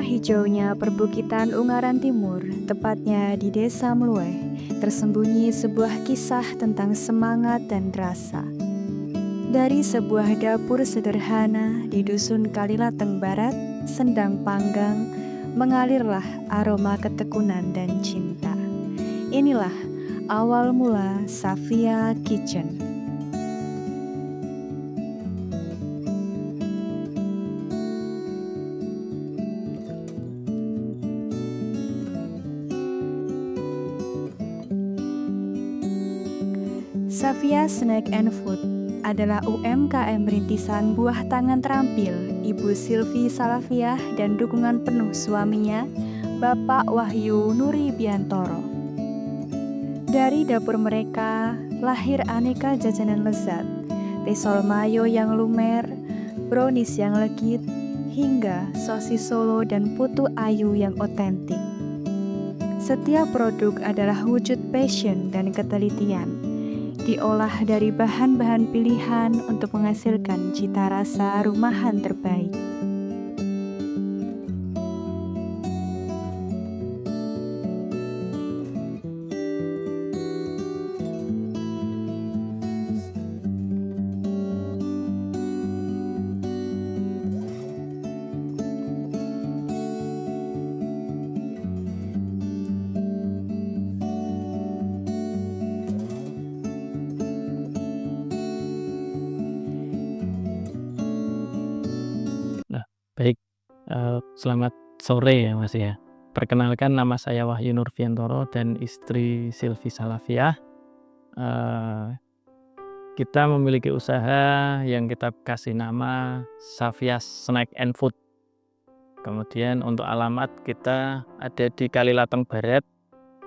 hijaunya perbukitan Ungaran Timur, tepatnya di Desa Melueh, tersembunyi sebuah kisah tentang semangat dan rasa. Dari sebuah dapur sederhana di Dusun Kalilateng Barat, Sendang Panggang, mengalirlah aroma ketekunan dan cinta. Inilah awal mula Safia Kitchen. Safia Snack and Food adalah UMKM rintisan buah tangan terampil Ibu Silvi Salafiah dan dukungan penuh suaminya, Bapak Wahyu Nuri Biantoro. Dari dapur mereka lahir aneka jajanan lezat, risol mayo yang lumer, brownies yang legit, hingga sosis Solo dan putu ayu yang otentik. Setiap produk adalah wujud passion dan ketelitian, diolah dari bahan-bahan pilihan untuk menghasilkan cita rasa rumahan terbaik. Baik, selamat sore ya Mas ya. Perkenalkan nama saya Wahyu Nurfiantoro dan istri Silvi Salafiah. Kita memiliki usaha yang kita kasih nama Safia Snack and Food. Kemudian untuk alamat kita ada di Kalilateng Barat,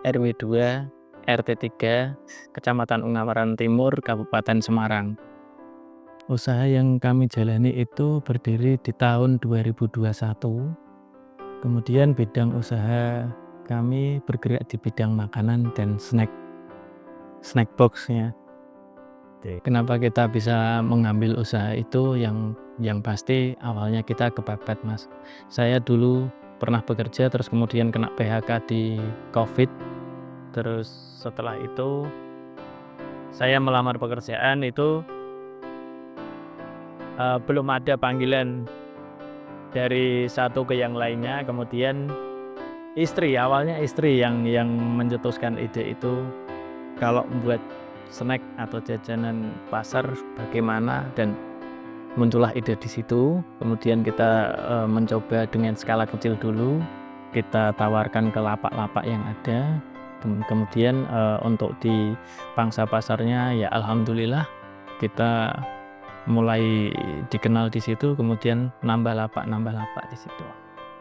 RW 2, RT 3, Kecamatan Ungaran Timur, Kabupaten Semarang. Usaha yang kami jalani itu berdiri di tahun 2021. Kemudian bidang usaha kami bergerak di bidang makanan dan snack box-nya. Kenapa kita bisa mengambil usaha itu? Yang pasti awalnya kita kepepet Mas. Saya dulu pernah bekerja terus kemudian kena PHK di COVID. Terus setelah itu saya melamar pekerjaan itu belum ada panggilan dari satu ke yang lainnya. Kemudian awalnya istri yang mencetuskan ide itu kalau buat snack atau jajanan pasar bagaimana, dan muncullah ide di situ. Kemudian kita mencoba dengan skala kecil dulu, kita tawarkan ke lapak-lapak yang ada. Kemudian untuk di pangsa pasarnya ya alhamdulillah kita mulai dikenal di situ, kemudian nambah lapak di situ.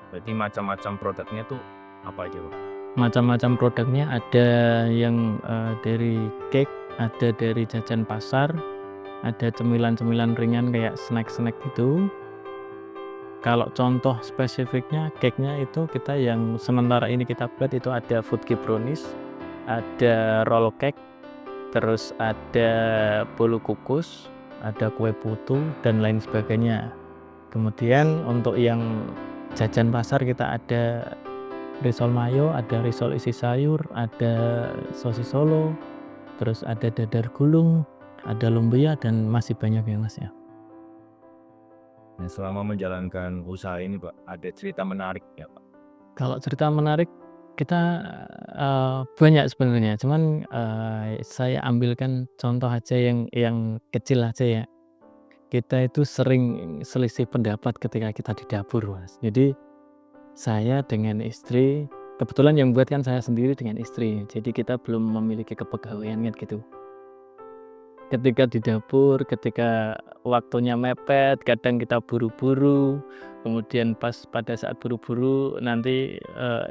Berarti macam-macam produknya tuh apa aja Pak? Macam-macam produknya ada yang dari cake, ada dari jajan pasar, ada cemilan-cemilan ringan kayak snack-snack gitu. Kalau contoh spesifiknya cake-nya itu kita yang sementara ini kita buat itu ada food cake brownies, ada roll cake, terus ada bolu kukus, ada kue putu dan lain sebagainya. Kemudian untuk yang jajan pasar kita ada risol mayo, ada risol isi sayur, ada sosis Solo, terus ada dadar gulung, ada lumpia dan masih banyak ya Mas ya. Nah, selama menjalankan usaha ini Pak, ada cerita menarik ya Pak? Kalau cerita menarik kita banyak sebenarnya, cuman saya ambilkan contoh aja yang kecil aja ya. Kita itu sering selisih pendapat ketika kita di dapur Mas. Jadi saya dengan istri, kebetulan yang buat kan saya sendiri dengan istri, jadi kita belum memiliki kepegawaian gitu. Ketika di dapur, ketika waktunya mepet, kadang kita buru-buru, kemudian pada saat buru-buru nanti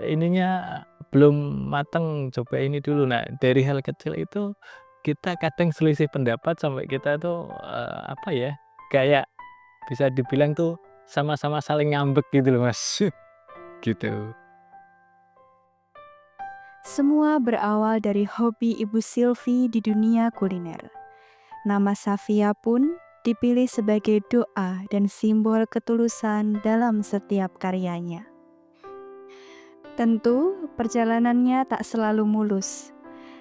ininya belum mateng, coba ini dulu. Nah dari hal kecil itu kita kadang selisih pendapat sampai kita tuh kayak bisa dibilang tuh sama-sama saling ngambek gitu loh Mas. Gitu. Semua berawal dari hobi Ibu Silvi di dunia kuliner. Nama Safia pun dipilih sebagai doa dan simbol ketulusan dalam setiap karyanya. Tentu, perjalanannya tak selalu mulus.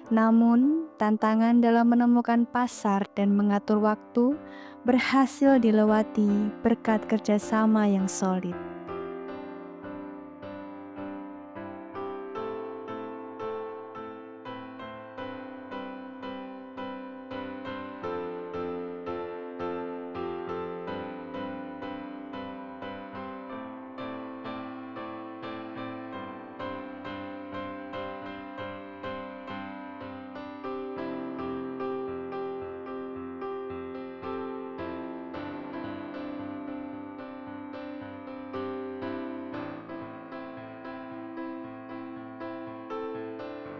Namun, tantangan dalam menemukan pasar dan mengatur waktu berhasil dilewati berkat kerjasama yang solid.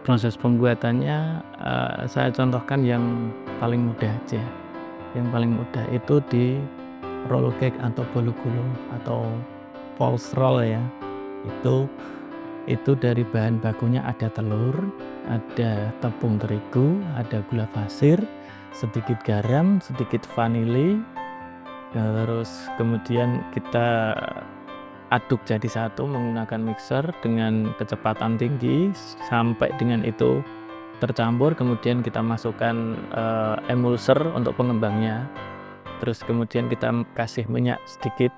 Proses pembuatannya saya contohkan yang paling mudah aja. Yang paling mudah itu di roll cake atau bolu gulung atau false roll ya. Itu dari bahan bakunya ada telur, ada tepung terigu, ada gula pasir, sedikit garam, sedikit vanili, terus kemudian kita aduk jadi satu menggunakan mixer dengan kecepatan tinggi sampai dengan itu tercampur. Kemudian kita masukkan emulser untuk pengembangnya, terus kemudian kita kasih minyak sedikit,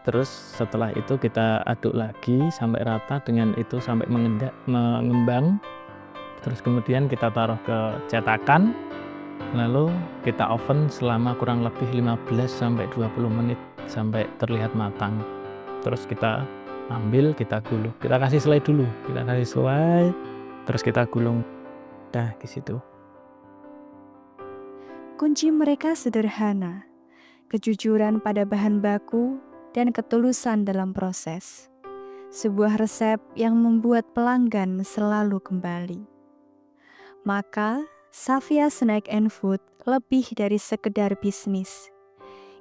terus setelah itu kita aduk lagi sampai rata dengan itu sampai mengembang. Terus kemudian kita taruh ke cetakan, lalu kita oven selama kurang lebih 15-20 menit sampai terlihat matang. Terus kita ambil, kita gulung. Kita kasih selai dulu, terus kita gulung. Dah di situ. Kunci mereka sederhana, kejujuran pada bahan baku dan ketulusan dalam proses. Sebuah resep yang membuat pelanggan selalu kembali. Maka, Savia Snack and Food lebih dari sekedar bisnis.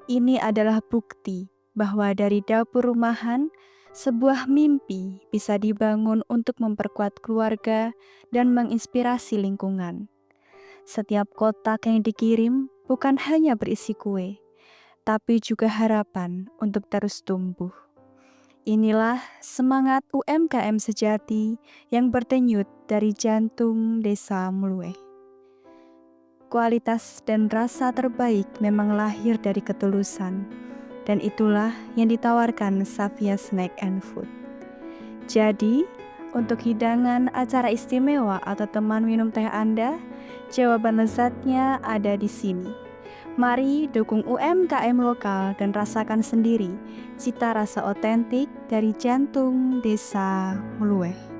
Ini adalah bukti bahwa dari dapur rumahan, sebuah mimpi bisa dibangun untuk memperkuat keluarga dan menginspirasi lingkungan. Setiap kotak yang dikirim bukan hanya berisi kue, tapi juga harapan untuk terus tumbuh. Inilah semangat UMKM sejati yang berdenyut dari jantung Desa Mlueh. Kualitas dan rasa terbaik memang lahir dari ketulusan, dan itulah yang ditawarkan Savia Snack and Food. Jadi, untuk hidangan acara istimewa atau teman minum teh Anda, jawaban lezatnya ada di sini. Mari dukung UMKM lokal dan rasakan sendiri cita rasa otentik dari jantung Desa Mlueh.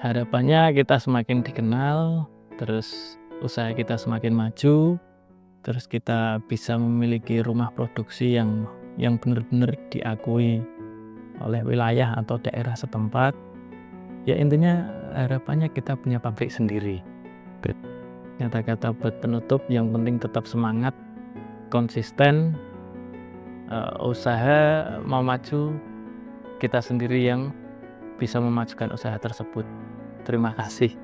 Harapannya kita semakin dikenal, terus usaha kita semakin maju, terus kita bisa memiliki rumah produksi yang benar-benar diakui oleh wilayah atau daerah setempat. Ya intinya harapannya kita punya pabrik sendiri. Kata-kata buat penutup, yang penting tetap semangat, konsisten, usaha mau maju, kita sendiri yang bisa memajukan usaha tersebut. Terima kasih.